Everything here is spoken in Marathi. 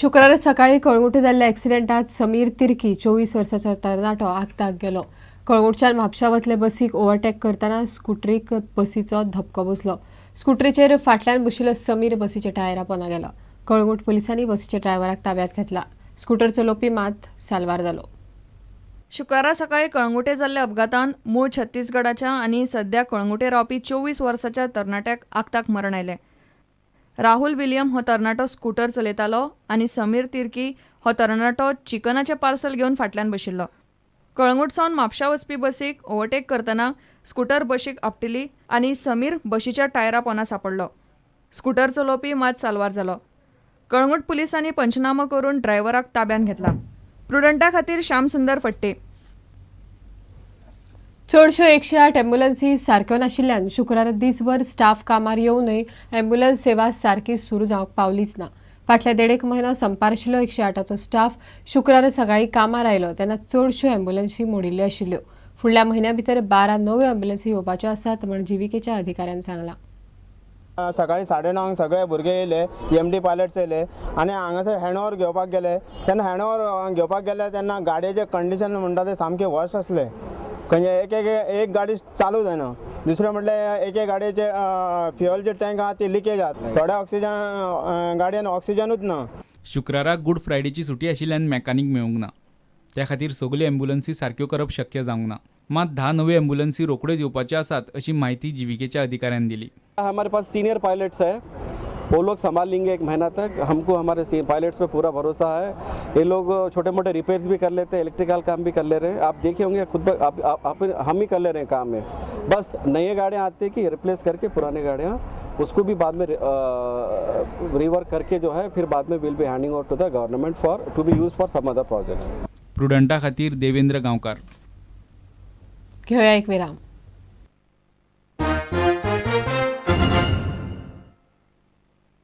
शुक्रार सकाळी कळंगुटे जाल्ल्या ॲक्सिडेंटात समीर तिर्की 24 वर्सांचो तरणाटो आगताक गेलो। कळंगुटच्यान म्हापशा वतले बसीक ओव्हरटेक करतना स्कूटरीक बसीचो धपको बसलो। स्कूटरीचेर फाटल्यान बशिल्लो समीर बसीच्या टायरा पोंदा गेलो। कळंगुट पुलिसांनी बसीच्या ड्रायव्हराक ताब्यांत घेतला। स्कूटर चलोवपी मात साल्वार जालो। शुक्रारा सकाळी कळंगुटे जाल्ल्या अपघातान मूळ छत्तीसगडाच्या आनी सध्या कळंगुटे रावपी 24 वर्साच्या तरणाट्याक आगताक मरण आयलें। राहुल विलियम हो तरणाटो स्कूटर चलयतालो आनी समीर तिर्की हो तरणाटो चिकनाचें पार्सल घेवन फाटल्यान बशिल्लो। कळंगुटसावन म्हापशा वचपी बसीक ओव्हरटेक करतना स्कूटर बशीक आपटिली आनी समीर बशीच्या टायरा पोंदा सांपडलो। स्कूटर चलोवपी मात साल्वार जालो। कळंगुट पुलिसांनी पंचनामो करून ड्रायव्हराक ताब्यांत घेतला। प्रुडंटा खातीर श्याम सुंदर फट्टे। चडश्यो 108 ॲम्ब्युलन्सी सारक्यो नाशिल्ल्यान शुक्रार दीसभर स्टाफ कामार येवनय ॲम्ब्युलन्स सेवा सारकी सुरू जावंक पावलीच ना। फाटल्या 1.5 म्हयनो संपार आशिल्लो 108चो स्टाफ शुक्रार सकाळी कामार आयलो तेन्ना चडश्यो ॲम्ब्युलन्सी मोडिल्ल्यो आशिल्ल्यो। फुडल्या म्हयन्या भितर 12 नव्यो ॲम्ब्युलन्सी येवपाच्यो आसात म्हण जीव्हीकेच्या अधिकाऱ्यान सांगलां। सकाळी 9:30 सगळे भुरगे येयले, एमडी पायलट्स येयले आनी हांगासर हँडओव्हर घेवपाक गेले। तेन्ना हँडओव्हर घेवपाक गेले तेन्ना गाडयेचे कंडिशन म्हणटा ते सामके वर्स्ट आसले। खंय एक गाडी चालू जायना, दुसरें म्हटल्यार एक गाडयेचे फ्युअलचे टँक आहा ती लिकेज आहात, थोड्या ऑक्सिजन गाडयेन ऑक्सिजनूच ना। शुक्राराक गुड फ्रायडेची सुटी आशिल्ल्यान मेकॅनिक मेळूंक ना, त्या खातीर सगल्यो ॲम्ब्युलन्सी सारक्यो करप शक्य जावंक ना। मात 10 नव्यो ॲम्ब्युलन्सी रोखड्योच येवपाच्यो आसात अशी माहिती जीव्हीकेच्या अधिकाऱ्यान दिली। हमारे पास सीनियर पायलट्स है, वो लोग संभाल लेंगे 1 महीना तक। हमको हमारे पायलट्स पे पूरा भरोसा है। ये लोग छोटे मोटे रिपेयर्स भी कर लेते हैं, इलेक्ट्रिकल काम भी कर ले रहे हैं। आप देखे होंगे खुद आप हम ही कर ले रहे हैं काम में। बस नई गाड़ियाँ आती है कि रिप्लेस करके पुरानी गाड़ियाँ उसको भी बाद में रिवर्क करके जो है फिर बाद में will be handing over to the government for to be use for some other projects. प्रुडंटा खातीर देवेंद्र गांवकार। घेऊया एक विराम।